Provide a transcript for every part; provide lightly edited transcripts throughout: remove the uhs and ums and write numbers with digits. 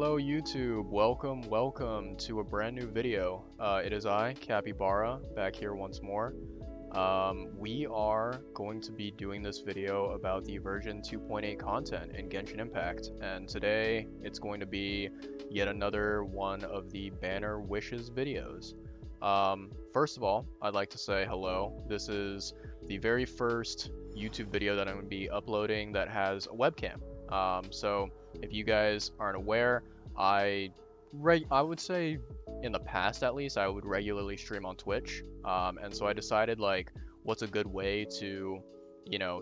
Hello YouTube, welcome to a brand new video. It is I, Capybara, back here once more. We are going to be doing this video about the version 2.8 content in Genshin Impact, and today it's going to be yet another one of the banner wishes videos. First of all, I'd like to say hello. This is the very first YouTube video that I'm going to be uploading that has a webcam. So if you guys aren't aware, I would say in the past at least I would regularly stream on Twitch, and so I decided like what's a good way to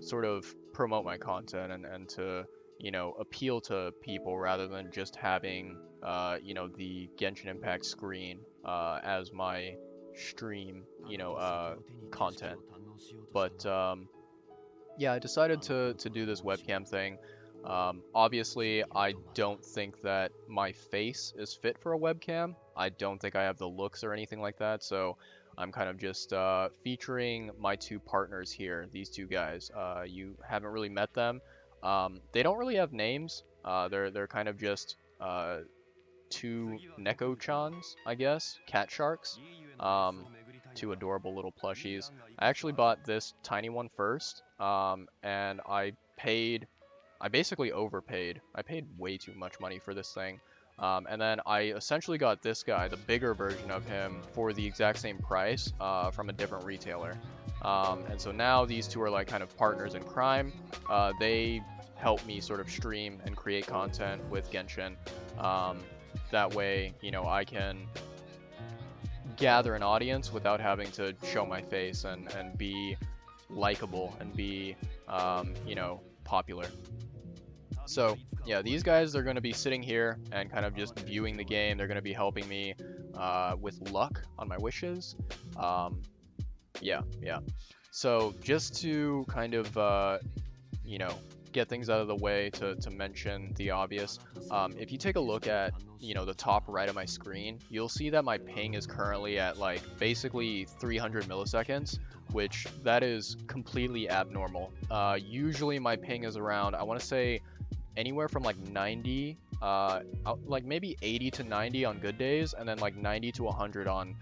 sort of promote my content and to appeal to people rather than just having the Genshin Impact screen as my stream content. But yeah, I decided to do this webcam thing. Obviously, I don't think that my face is fit for a webcam. I don't think I have the looks or anything like that, so I'm kind of just featuring my two partners here, these two guys. You haven't really met them. They don't really have names. They're kind of just two Neko-chans, I guess, cat sharks. Two adorable little plushies. I actually bought this tiny one first, and I basically overpaid. I paid way too much money for this thing. And then I essentially got this guy, the bigger version of him, for the exact same price from a different retailer. And so now these two are like kind of partners in crime. They help me sort of stream and create content with Genshin. That way, I can gather an audience without having to show my face and be likable and be, popular. So yeah, these guys are going to be sitting here and kind of just viewing the game. They're going to be helping me with luck on my wishes. Yeah. So just to kind of get things out of the way to mention the obvious, if you take a look at the top right of my screen, you'll see that my ping is currently at like basically 300 milliseconds, which that is completely abnormal. Usually my ping is around, I want to say, anywhere from like 90, like maybe 80 to 90 on good days, and then like 90 to 100 on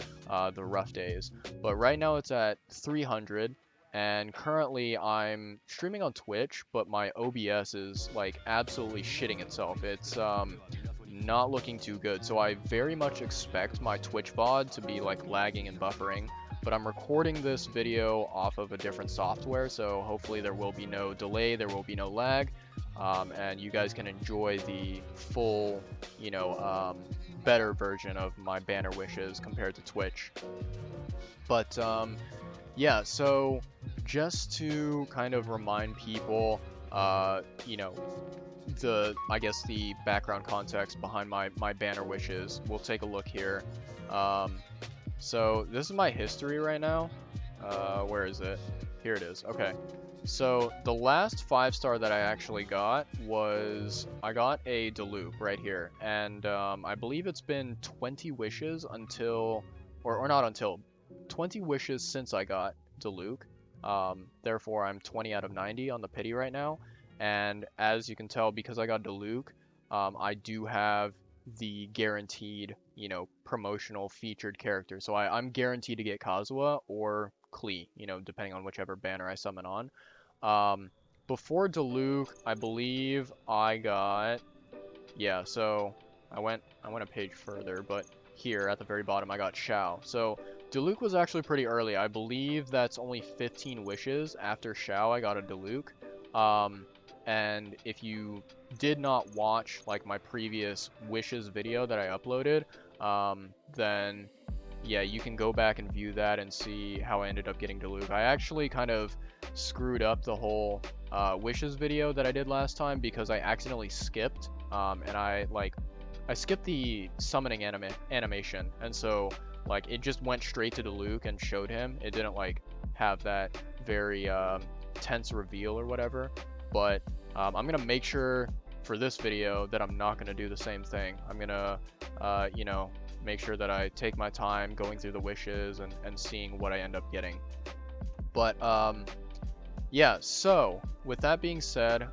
the rough days. But right now it's at 300, and currently I'm streaming on Twitch, but my OBS is like absolutely shitting itself. It's not looking too good, so I very much expect my Twitch VOD to be like lagging and buffering. But I'm recording this video off of a different software, so hopefully there will be no delay, there will be no lag, and you guys can enjoy the full, better version of my banner wishes compared to Twitch. But yeah, so just to kind of remind people, I guess the background context behind my banner wishes, we'll take a look here. So this is my history right now. Where is it? Here it is. Okay. So the last 5-star that I actually got was, I got a Diluc right here. And I believe it's been 20 wishes until, or not until, 20 wishes since I got Diluc. Therefore I'm 20 out of 90 on the pity right now. And as you can tell, because I got Diluc, I do have the guaranteed, promotional featured character. So I'm guaranteed to get Kazuha or Klee, depending on whichever banner I summon on. Before Diluc, I believe I got, yeah, so I went a page further, but here at the very bottom I got Xiao. So Diluc was actually pretty early. I believe that's only 15 wishes after Xiao I got a Diluc. And if you did not watch like my previous wishes video that I uploaded, then yeah, you can go back and view that and see how I ended up getting Diluc. I actually kind of screwed up the whole wishes video that I did last time because I accidentally skipped, and I skipped the summoning animation, and so like it just went straight to Diluc and showed him. It didn't like have that very tense reveal or whatever. But I'm gonna make sure for this video that I'm not gonna do the same thing. I'm gonna make sure that I take my time going through the wishes and seeing what I end up getting. But yeah, so with that being said,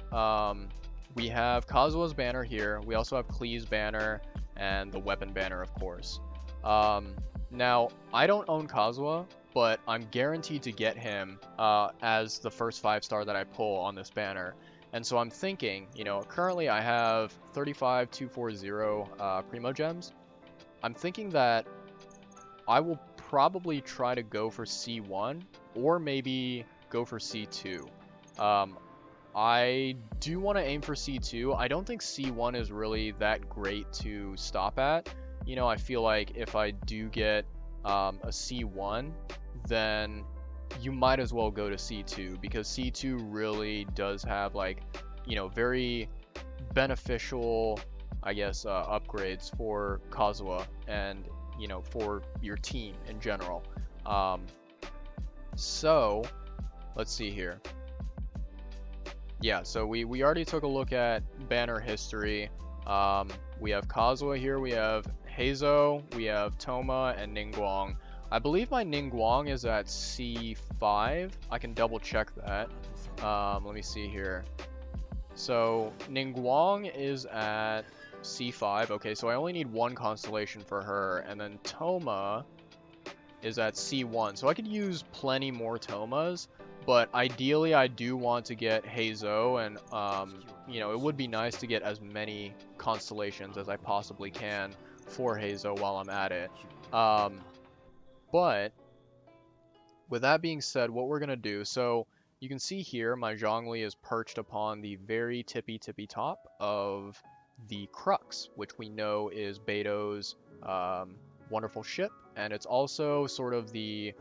we have Kazuha's banner here. We also have Klee's banner and the weapon banner, of course. Now, I don't own Kazuha, but I'm guaranteed to get him as the first 5-star that I pull on this banner. And so I'm thinking, you know, currently I have 35,240 Primo Gems. I'm thinking that I will probably try to go for C1 or maybe go for C2. I do want to aim for C2. I don't think C1 is really that great to stop at. You know, I feel like if I do get a C1, then you might as well go to C2 because C2 really does have, like, you know, very beneficial, I guess, upgrades for Kazuha and, you know, for your team in general. So let's see here. Yeah, so we already took a look at banner history. We have Kazuha here, we have Heizo, we have Toma, and Ningguang. I believe my Ningguang is at C5. I can double check that. Let me see here. So Ningguang is at C5. Okay, so I only need one constellation for her, and then Toma is at C1. So I could use plenty more Tomas, but ideally I do want to get Heizo, and you know, it would be nice to get as many constellations as I possibly can for Heizo while I'm at it. But with that being said, what we're gonna do, so you can see here my Zhongli is perched upon the very tippy top of the Crux, which we know is Beto's wonderful ship, and it's also sort of the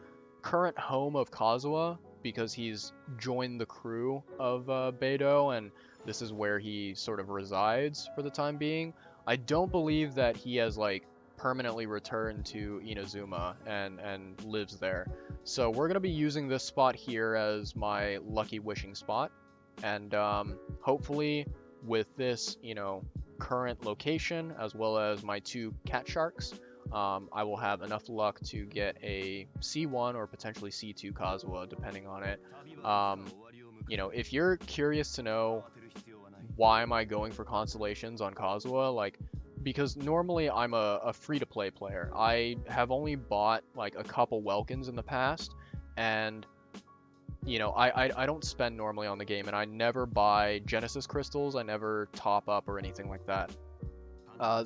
current home of Kazuha because he's joined the crew of Beto, and this is where he sort of resides for the time being. I don't believe that he has, like, permanently returned to Inazuma and lives there. So we're going to be using this spot here as my lucky wishing spot, and hopefully with this, you know, current location as well as my 2 cat sharks, I will have enough luck to get a C1 or potentially C2 Kazuha, depending on it. You know, if you're curious to know why am I going for constellations on Kazuha, like, because normally I'm a free-to-play player. I have only bought like a couple Welkins in the past, and you know, I don't spend normally on the game, and I never buy Genesis crystals. I never top up or anything like that.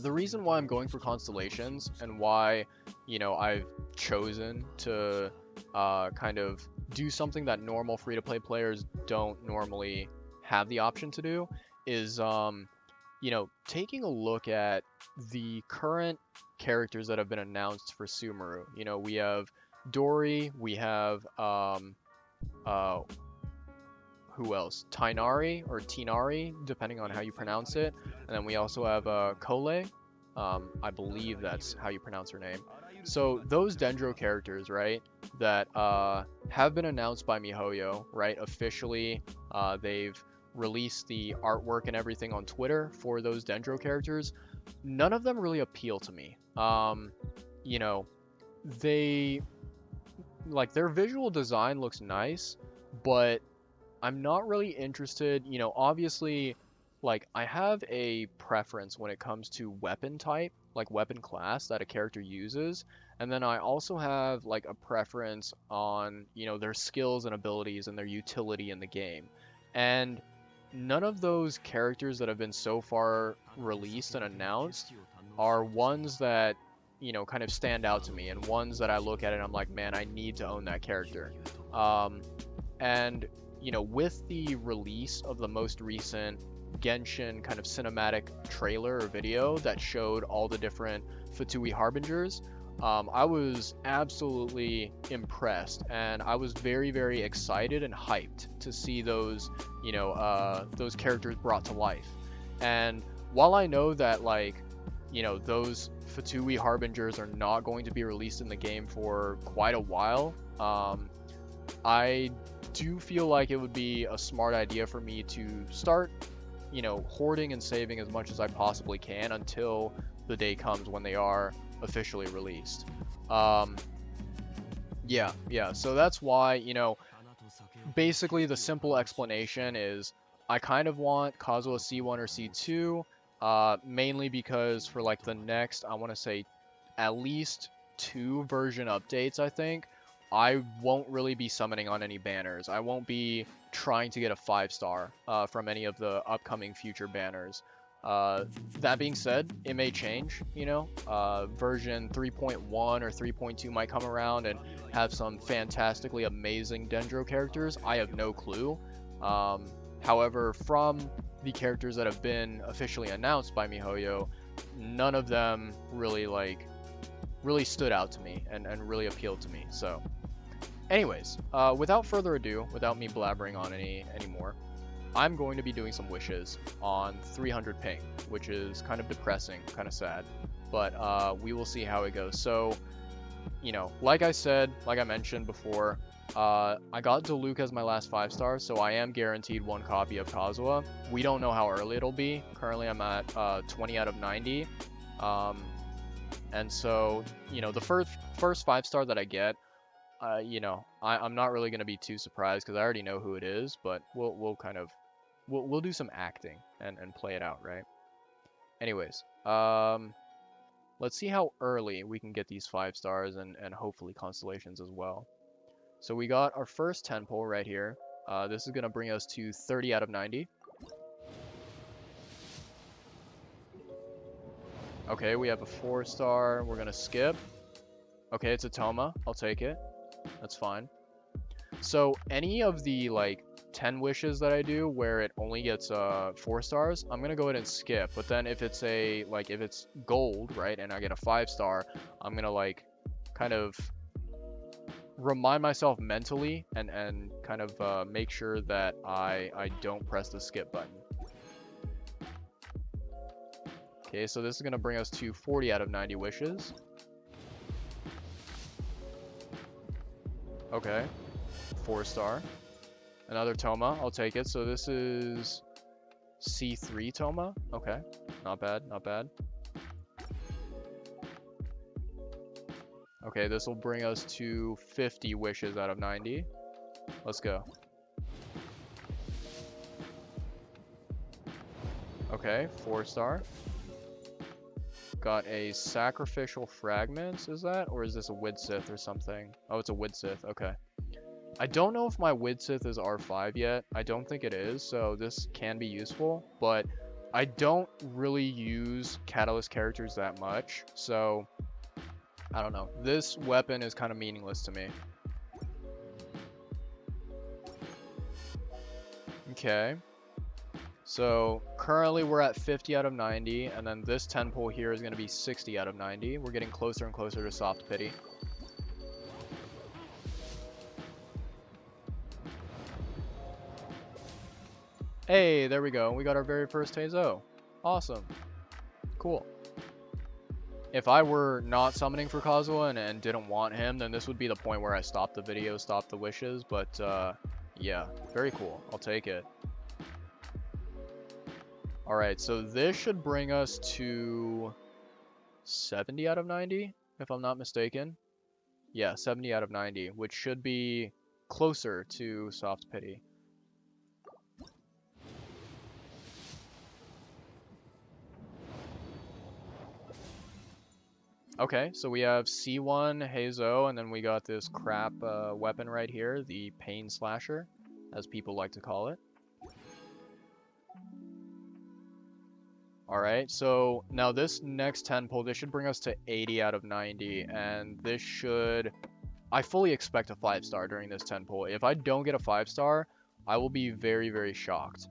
The reason why I'm going for constellations and why, you know, I've chosen to kind of do something that normal free-to-play players don't normally have the option to do is, you know, taking a look at the current characters that have been announced for Sumeru. You know, we have Dori, we have, who else? Tainari or Tinari, depending on how you pronounce it. And then we also have Kole. I believe that's how you pronounce her name. So those Dendro characters, right, that have been announced by MiHoYo, right, officially. They've released the artwork and everything on Twitter for those Dendro characters. None of them really appeal to me. You know, they, like, their visual design looks nice, but I'm not really interested. You know, obviously, like, I have a preference when it comes to weapon type, like weapon class that a character uses, and then I also have like a preference on, you know, their skills and abilities and their utility in the game. And none of those characters that have been so far released and announced are ones that, you know, kind of stand out to me, and ones that I look at and I'm like, man, I need to own that character. And you know, with the release of the most recent Genshin kind of cinematic trailer or video that showed all the different Fatui Harbingers, I was absolutely impressed, and I was very, very excited and hyped to see those, you know, those characters brought to life. And while I know that, like, you know, those Fatui Harbingers are not going to be released in the game for quite a while, I do feel like it would be a smart idea for me to start, you know, hoarding and saving as much as I possibly can until the day comes when they are officially released. Yeah, so that's why, you know, basically the simple explanation is I kind of want Kazuha C1 or C2, mainly because for like the next, I want to say at least 2 version updates, I think, I won't really be summoning on any banners. I won't be trying to get a 5-star from any of the upcoming future banners. That being said, it may change, you know. Version 3.1 or 3.2 might come around and have some fantastically amazing Dendro characters. I have no clue. However, from the characters that have been officially announced by MiHoYo, none of them really stood out to me and really appealed to me. So anyways, without further ado, without me blabbering on anymore, I'm going to be doing some wishes on 300 ping, which is kind of depressing, kind of sad, but we will see how it goes. So, you know, like I mentioned before, I got Diluc as my last 5-star, so I am guaranteed 1 copy of Kazuha. We don't know how early it'll be. Currently I'm at 20 out of 90. And so, you know, the first 5-star that I get, you know, I'm not really going to be too surprised because I already know who it is, but we'll do some acting and play it out, right? Anyways, let's see how early we can get these 5-stars and hopefully Constellations as well. So we got our first 10 pull right here. This is going to bring us to 30 out of 90. Okay, we have a 4-star. We're going to skip. Okay, it's a Toma. I'll take it. That's fine. So any of the like 10 wishes that I do where it only gets 4 stars, I'm gonna go ahead and skip. But then if it's if it's gold, right, and I get a 5-star, I'm gonna like kind of remind myself mentally and kind of make sure that I don't press the skip button. Okay, so this is gonna bring us to 40 out of 90 wishes. Okay, 4-star. Another Toma, I'll take it. So this is C3 Toma. Okay, not bad, not bad. Okay, this will bring us to 50 wishes out of 90. Let's go. Okay, 4-star. Got a Sacrificial Fragments, is that? Or is this a Widsith or something? Oh, it's a Widsith, okay. I don't know if my Widsith is R5 yet. I don't think it is, so this can be useful, but I don't really use Catalyst characters that much, so I don't know. This weapon is kind of meaningless to me. Okay. So currently we're at 50 out of 90, and then this 10 pull here is going to be 60 out of 90. We're getting closer and closer to Soft Pity. Hey, there we go. We got our very first Teizo. Awesome. Cool. If I were not summoning for Kazuha and didn't want him, then this would be the point where I stopped the video, stopped the wishes, but yeah, very cool. I'll take it. Alright, so this should bring us to 70 out of 90, if I'm not mistaken. Yeah, 70 out of 90, which should be closer to Soft Pity. Okay, so we have C1 Heizo, and then we got this crap weapon right here, the Pain Slasher, as people like to call it. Alright, so now this next 10 pull, this should bring us to 80 out of 90, and this should... I fully expect a 5-star during this 10 pull. If I don't get a 5-star, I will be very, very shocked,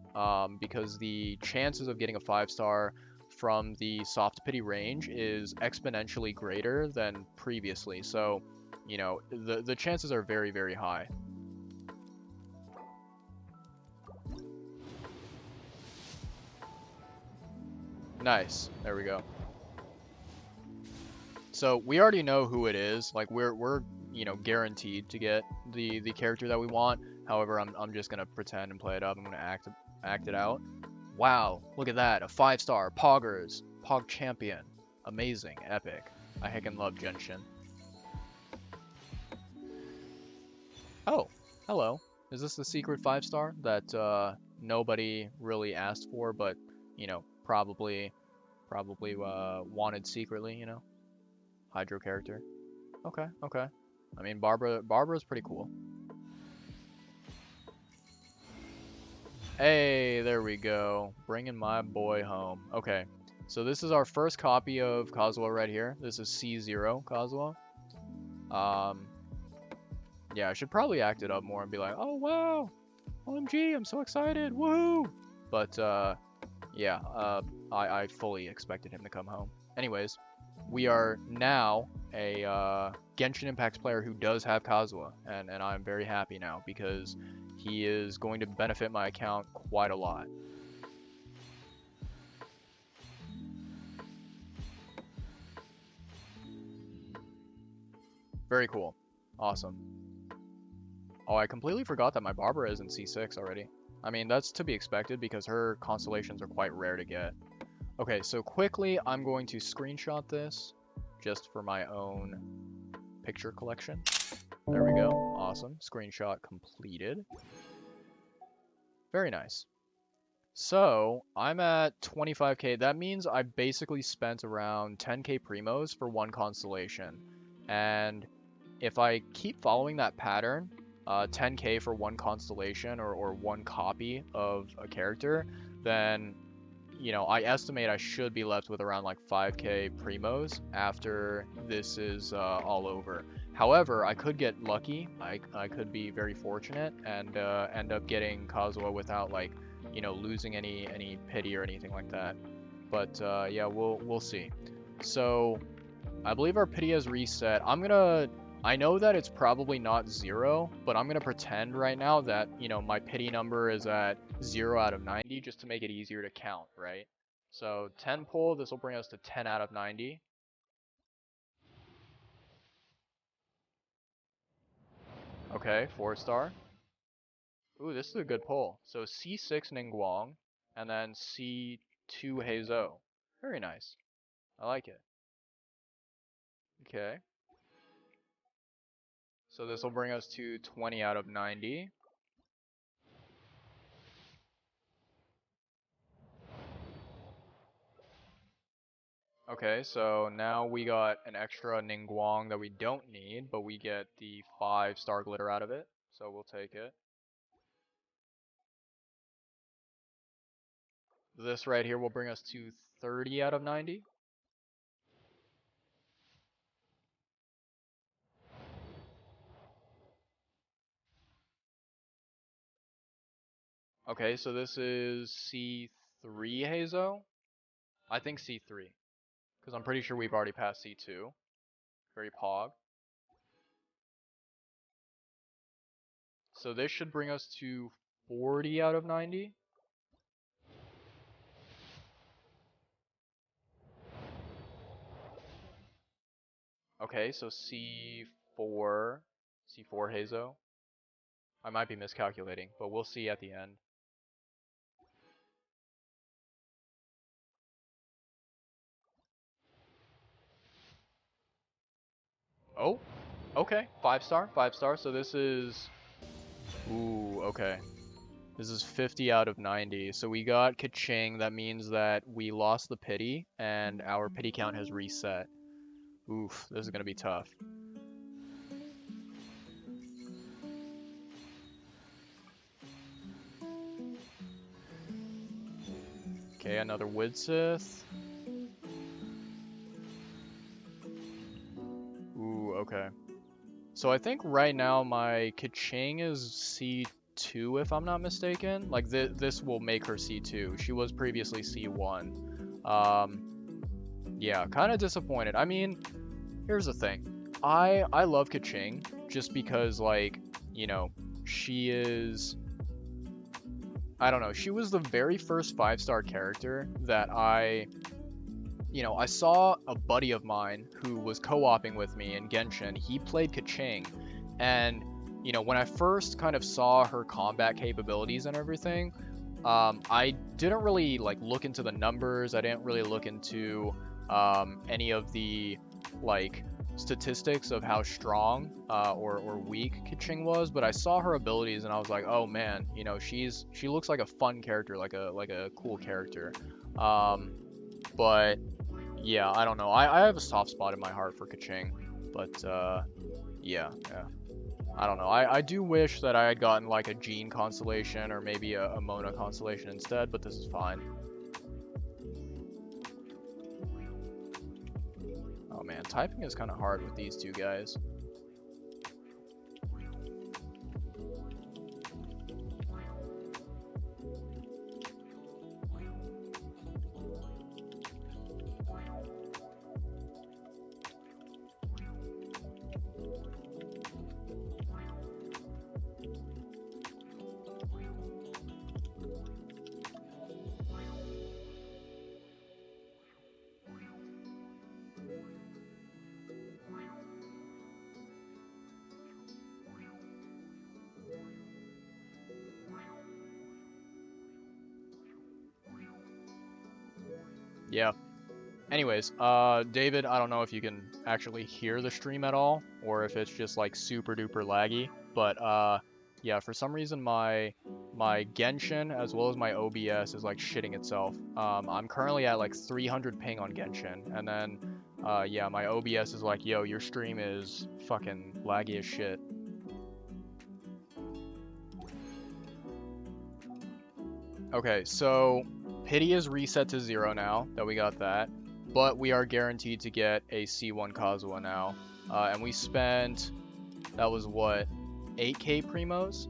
because the chances of getting a 5-star from the Soft Pity range is exponentially greater than previously, so, you know, the chances are very, very high. Nice. There we go. So we already know who it is. Like we're you know guaranteed to get the character that we want. However, I'm just gonna pretend and play it up. I'm gonna act it out. Wow, look at that, a 5-star Poggers, Pog Champion, amazing, epic. I heckin' love Genshin. Oh, hello. Is this the secret 5-star that nobody really asked for, but, you know, probably wanted secretly, you know? Hydro character. Okay, okay. I mean, Barbara's pretty cool. Hey, there we go. Bringing my boy home. Okay, so this is our first copy of Kazuha right here. This is C0 Kazuha. Yeah, I should probably act it up more and be like, oh wow, OMG, I'm so excited, woohoo! But, yeah, I fully expected him to come home. Anyways, we are now a Genshin Impact player who does have Kazuha, and I'm very happy now because he is going to benefit my account quite a lot. Very cool. Awesome. Oh, I completely forgot that my Barbara is in C6 already. I mean, that's to be expected because her constellations are quite rare to get. Okay, so quickly, I'm going to screenshot this just for my own picture collection. There we go. Awesome. Screenshot completed. Very nice. So, I'm at 25k. That means I basically spent around 10k primos for one constellation. And if I keep following that pattern, 10k for one constellation or one copy of a character, then, you know, I estimate I should be left with around like 5k primos after this is all over. However, I could get lucky. I could be very fortunate and end up getting Kazuha without like, you know, losing any pity or anything like that. But yeah, we'll see. So I believe our pity has reset. I know that it's probably not 0, but I'm gonna pretend right now that, you know, my pity number is at 0 out of 90 just to make it easier to count, right? So 10 pull, this will bring us to 10 out of 90. Okay, 4-star. Ooh, this is a good pull. So C6 Ningguang, and then C2 Heizo. Very nice. I like it. Okay. So this will bring us to 20 out of 90. Okay, so now we got an extra Ningguang that we don't need, but we get the 5-star glitter out of it, so we'll take it. This right here will bring us to 30 out of 90. Okay, so this is C3 Heizo? I think C3, because I'm pretty sure we've already passed C2. Very pog. So this should bring us to 40 out of 90. Okay, so C4 Heizo. I might be miscalculating, but we'll see at the end. Oh, okay, 5-star, 5-star. So this is, ooh, okay. This is 50 out of 90. So we got Kaching. That means that we lost the pity, and our pity count has reset. Oof, this is gonna be tough. Okay, another Widsith. Ooh, okay. So I think right now my Kaching is C2 if I'm not mistaken. Like this will make her C2. She was previously C1. Yeah, kind of disappointed. I mean, here's the thing. I love Kaching just because like, you know, she is, I don't know, she was the very first 5-star character that I saw a buddy of mine who was co-oping with me in Genshin. He played Kaching, and you know, when I first kind of saw her combat capabilities and everything, I didn't really like look into the numbers. I didn't really look into any of the like statistics of how strong or weak Keqing was, but I saw her abilities and I was like, oh man, you know, she looks like a fun character, like a cool character. But yeah, I don't know. I have a soft spot in my heart for Keqing, but yeah. I don't know. I do wish that I had gotten like a Jean constellation or maybe a Mona constellation instead, but this is fine. Oh man, typing is kind of hard with these two guys. Yeah. Anyways, David, I don't know if you can actually hear the stream at all, or if it's just like super duper laggy, but yeah, for some reason my Genshin as well as my OBS is like shitting itself. I'm currently at like 300 ping on Genshin, and then yeah, my OBS is like, yo, your stream is fucking laggy as shit. Okay, so pity is reset to 0 now that we got that. But we are guaranteed to get a C1 Kazuha now. And we spent, that was what, 8k primos?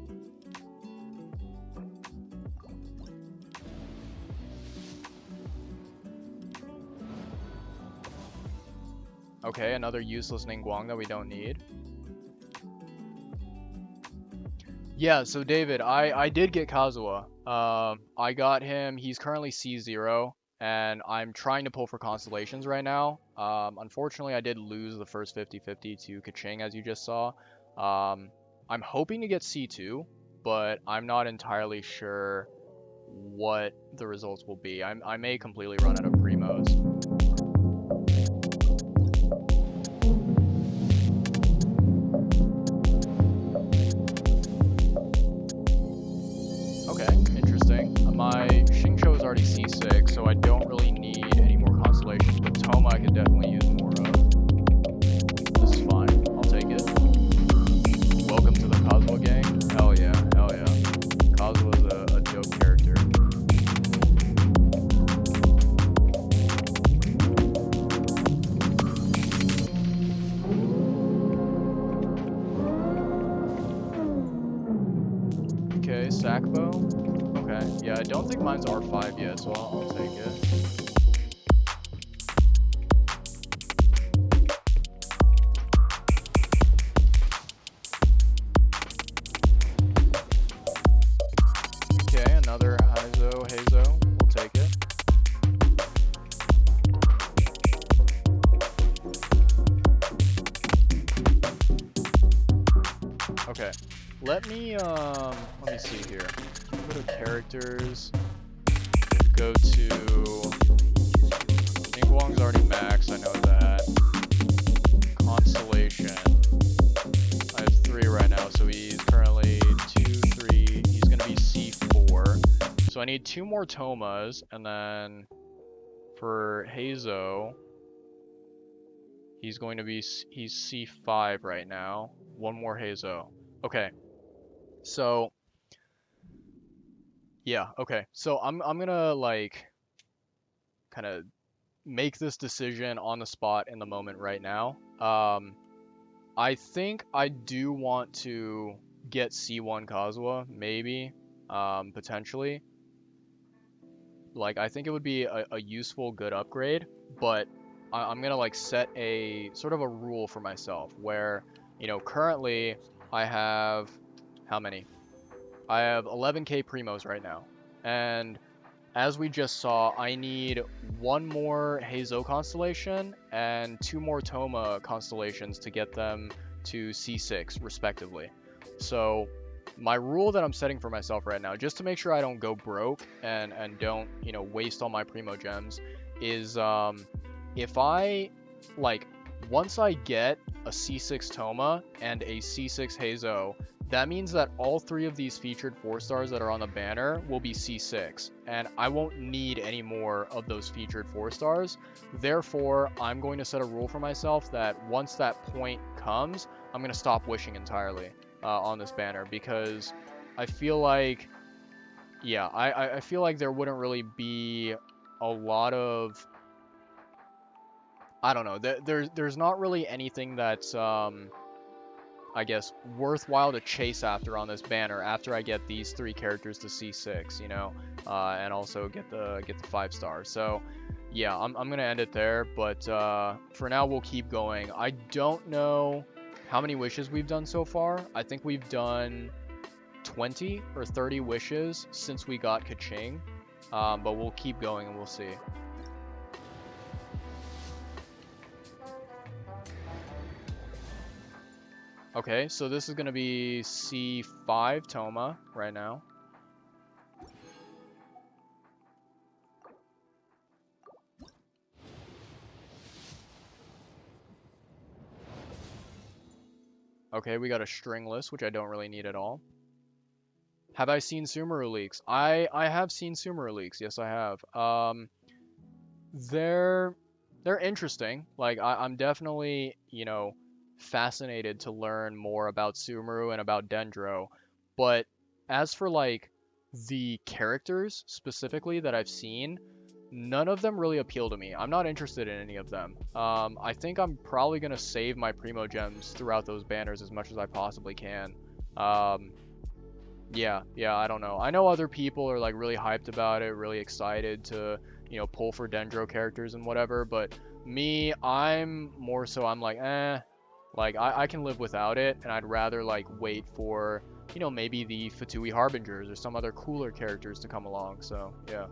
Okay, another useless Ningguang that we don't need. Yeah, so David, I did get Kazuha. I got him, he's currently C0. And I'm trying to pull for Constellations right now. Unfortunately, I did lose the first 50-50 to Keqing, as you just saw. I'm hoping to get C2, but I'm not entirely sure what the results will be. I may completely run out of primos. Okay, interesting. My Xingqiu is already C6, so I don't really need any more constellations, but Toma I could definitely use more of. This is fine. I'll take it. Welcome to the Kazuha gang. Hell yeah, hell yeah. Kazuha is a dope character. Okay, Sakbo. Okay, yeah, I don't think mine's R5 yet, so I'll take it. Okay, another Hazo. We'll take it. Okay, let me see here. Go to characters. Go to Ningguang's already maxed, I know that. Constellation. I have 3 right now, so he's currently 2, 3. He's gonna be C4. So I need 2 more Tomas, and then for Hazo, he's C5 right now. 1 more Hazo. Okay. So yeah, okay. So I'm gonna like kind of make this decision on the spot in the moment right now. I think I do want to get C1 Kazuha, maybe, potentially. Like, I think it would be a useful, good upgrade, but I'm gonna like set a sort of a rule for myself where, you know, currently I have, how many? I have 11k primos right now, and as we just saw, I need 1 more Hazo constellation and 2 more Toma constellations to get them to C6 respectively. So my rule that I'm setting for myself right now, just to make sure I don't go broke and don't, you know, waste all my primo gems, is if I like once I get a C6 Toma and a C6 Heizo, that means that all 3 of these featured 4-stars that are on the banner will be C6, and I won't need any more of those featured 4-stars. Therefore, I'm going to set a rule for myself that once that point comes, I'm going to stop wishing entirely on this banner, because I feel like, yeah, I feel like there wouldn't really be a lot of, I don't know, there's not really anything that's, I guess, worthwhile to chase after on this banner after I get these 3 characters to C6, you know, and also get the 5-star. So, yeah, I'm gonna end it there, but for now we'll keep going. I don't know how many wishes we've done so far. I think we've done 20 or 30 wishes since we got Kaching, but we'll keep going and we'll see. Okay, so this is going to be C5 Toma right now. Okay, we got a stringless, which I don't really need at all. Have I seen Sumeru leaks? I have seen Sumeru leaks. Yes, I have. They're interesting. Like, I'm definitely, you know, fascinated to learn more about Sumeru and about Dendro. But as for, like, the characters specifically that I've seen, none of them really appeal to me. I'm not interested in any of them. I think I'm probably going to save my Primo Gems throughout those banners as much as I possibly can. Yeah, I don't know. I know other people are, like, really hyped about it, really excited to, you know, pull for Dendro characters and whatever, but me, I'm more so, I'm like, like, I can live without it, and I'd rather, like, wait for, you know, maybe the Fatui Harbingers or some other cooler characters to come along, so, yeah.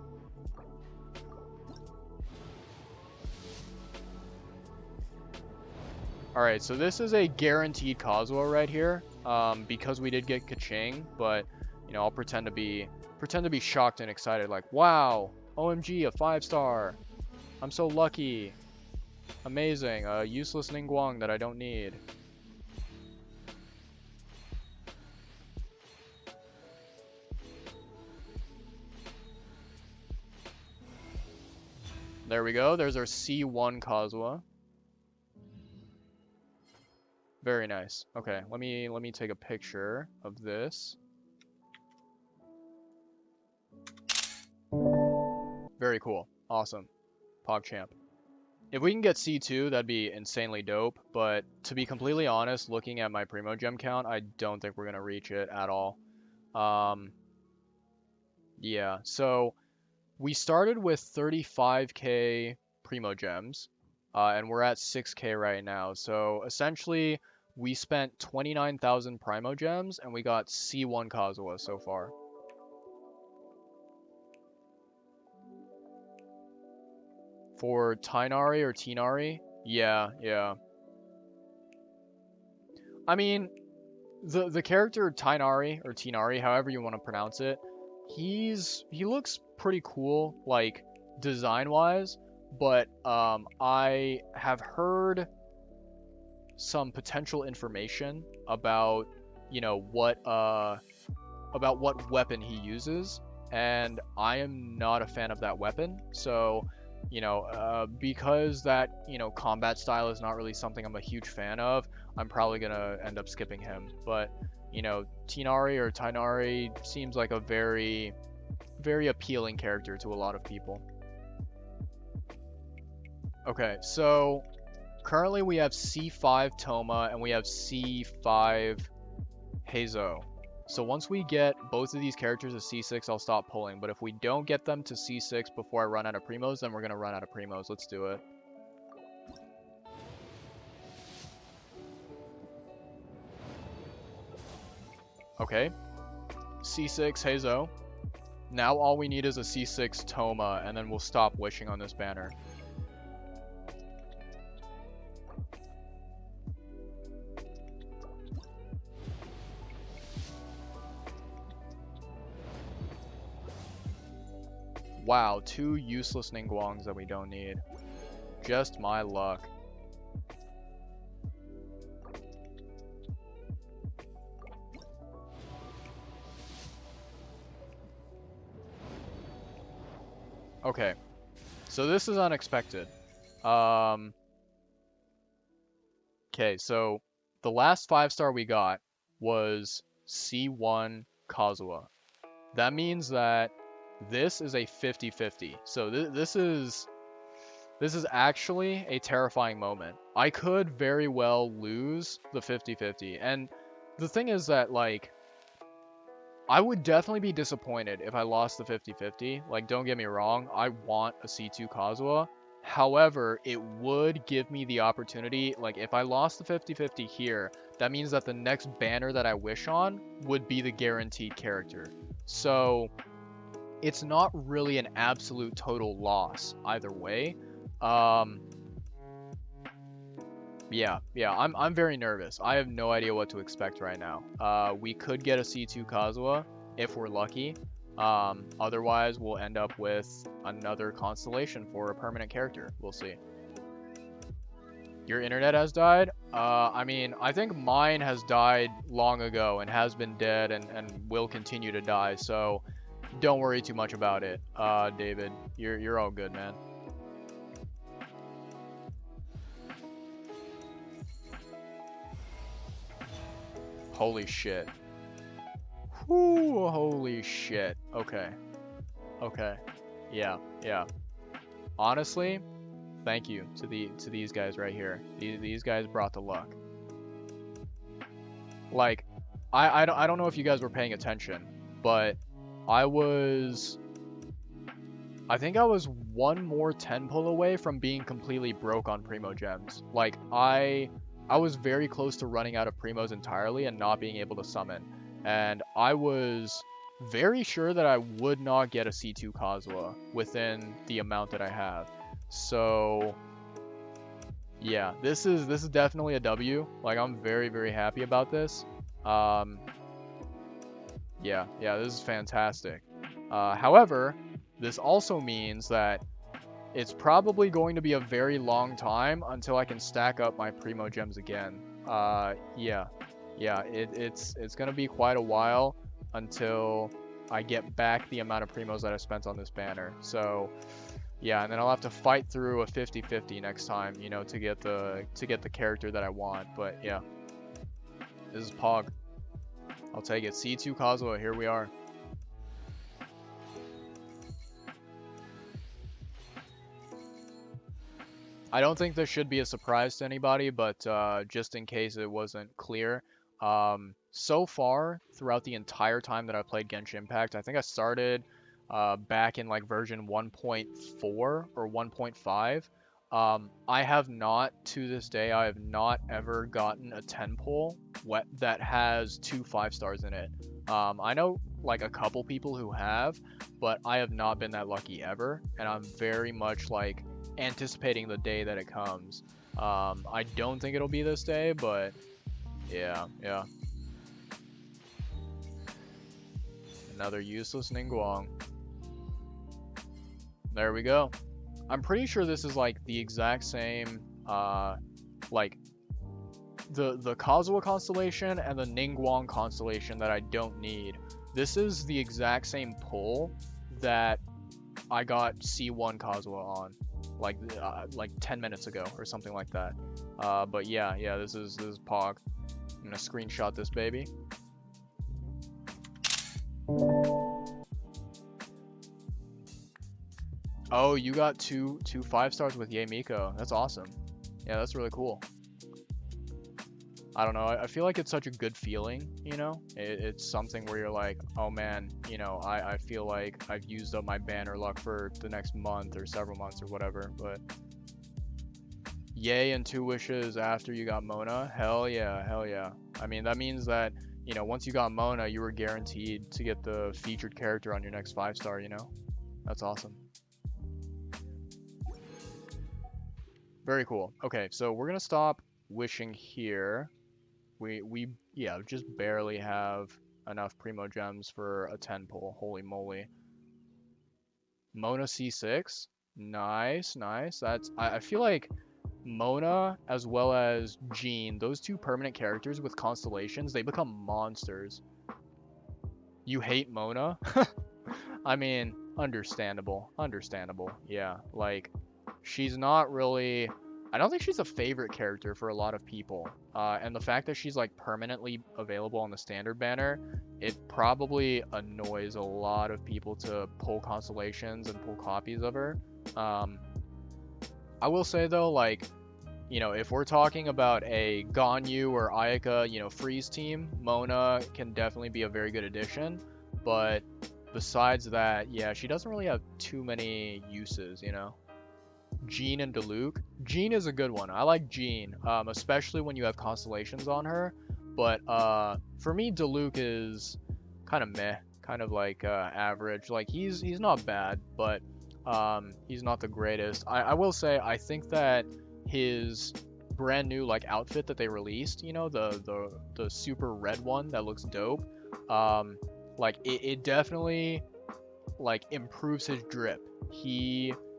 Alright, so this is a guaranteed Kazuha right here, because we did get Kaching, but, you know, I'll pretend to be shocked and excited, like, wow, OMG, a 5-star. I'm so lucky. Amazing. A useless Ningguang that I don't need. There we go. There's our C1 Kazuha. Very nice. Okay, let me take a picture of this. Very cool. Awesome. PogChamp. If we can get C2, that'd be insanely dope, but to be completely honest, looking at my Primo Gem count, I don't think we're going to reach it at all. Yeah, so we started with 35k Primo Gems, and we're at 6k right now. So essentially, we spent 29,000 Primo Gems, and we got C1 Kazuha so far. For Tainari or Tinari? Yeah. I mean, the character Tainari or Tinari, however you want to pronounce it, he looks pretty cool, like, design-wise, but I have heard some potential information about, you know, about what weapon he uses, and I am not a fan of that weapon, so, you know, because that, you know, combat style is not really something I'm a huge fan of, I'm probably gonna end up skipping him. But, you know, Tinari or Tainari seems like a very, very appealing character to a lot of people. Okay, so currently we have C5 Toma and we have C5 Heizo. So once we get both of these characters to C6, I'll stop pulling. But if we don't get them to C6 before I run out of Primos, then we're going to run out of Primos. Let's do it. Okay. C6 Heizo. Now all we need is a C6 Toma, and then we'll stop wishing on this banner. Wow, 2 useless Ningguangs that we don't need. Just my luck. Okay, so this is unexpected. Um, okay, so the last 5-star we got was C1 Kazuha. That means that this is a 50-50. So this is actually a terrifying moment. I could very well lose the 50-50. And the thing is that, like, I would definitely be disappointed if I lost the 50-50. Like, don't get me wrong, I want a C2 Kazuha. However, it would give me the opportunity, like, if I lost the 50-50 here, that means that the next banner that I wish on would be the guaranteed character. So, it's not really an absolute total loss either way. Um, yeah, I'm very nervous. I have no idea what to expect right now. We could get a C2 Kazuha if we're lucky. Otherwise, we'll end up with another constellation for a permanent character. We'll see. Your internet has died? I mean, I think mine has died long ago and has been dead and will continue to die, so don't worry too much about it, David. You're all good, man. Holy shit. Whoo, holy shit. Okay. Okay. Yeah, yeah. Honestly, thank you to these guys right here. These guys brought the luck. Like, I don't know if you guys were paying attention, but I think I was one more 10 pull away from being completely broke on Primo Gems. Like, I was very close to running out of Primos entirely and not being able to summon. And I was very sure that I would not get a C2 Kazuha within the amount that I have. So, yeah, this is definitely a W. Like, I'm very, very happy about this. Um, yeah, this is fantastic. However, this also means that it's probably going to be a very long time until I can stack up my Primo Gems again. Yeah, it's gonna be quite a while until I get back the amount of Primos that I spent on this banner. So, yeah, and then I'll have to fight through a 50-50 next time, you know, to get the character that I want. But yeah, this is Pog. I'll take it. C2 Kazuha, here we are. I don't think this should be a surprise to anybody, but just in case it wasn't clear, so far throughout the entire time that I played Genshin Impact, I think I started back in like version 1.4 or 1.5. I have not, to this day, I have not ever gotten a 10 pull that has 2 5-stars in it. I know like a couple people who have, but I have not been that lucky ever, and I'm very much like anticipating the day that it comes. I don't think it'll be this day, but yeah. Another useless Ningguang. There we go. I'm pretty sure this is like the exact same, like the Kazuha constellation and the Ningguang constellation that I don't need. This is the exact same pull that I got C1 Kazuha on, like 10 minutes ago or something like that. But yeah, this is Pog. I'm gonna screenshot this baby. Oh, you got two 5-stars with Ye Miko. That's awesome. Yeah, that's really cool. I don't know. I feel like it's such a good feeling, you know? It's something where you're like, oh man, you know, I feel like I've used up my banner luck for the next month or several months or whatever, but yay and 2 wishes after you got Mona. Hell yeah. I mean, that means that, you know, once you got Mona, you were guaranteed to get the featured character on your next 5-star, you know? That's awesome. Very cool. Okay, so we're gonna stop wishing here. We just barely have enough Primo Gems for a 10 pull. Holy moly. Mona C6. Nice. I feel like Mona as well as Jean, those 2 permanent characters with constellations, they become monsters. You hate Mona? I mean, Understandable. Understandable. Yeah. Like, she's not really. I don't think she's a favorite character for a lot of people. And the fact that she's like permanently available on the standard banner, it probably annoys a lot of people to pull constellations and pull copies of her. Um, I will say though, like, if we're talking about a Ganyu or Ayaka, freeze team, Mona can definitely be a very good addition. But besides that, yeah, she doesn't really have too many uses. Jean and Diluc. Jean is a good one. I like Jean, especially when you have constellations on her. But for me, Diluc is kind of meh, kind of like average. Like he's not bad, but he's not the greatest. I will say I think that his brand new like outfit that they released, the super red one that looks dope. Like it definitely like improves his drip.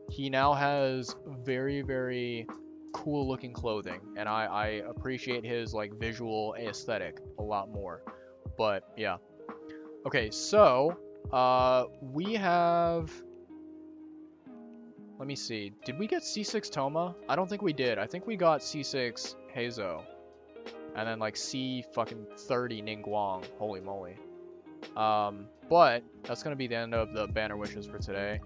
He now has very, very cool looking clothing, and I appreciate his like visual aesthetic a lot more. But yeah. Okay, so we have, let me see. Did we get C6 Toma? I don't think we did. I think we got C6 Heizo. And then like C fucking 30 Ningguang. Holy moly. But that's gonna be the end of the banner wishes for today.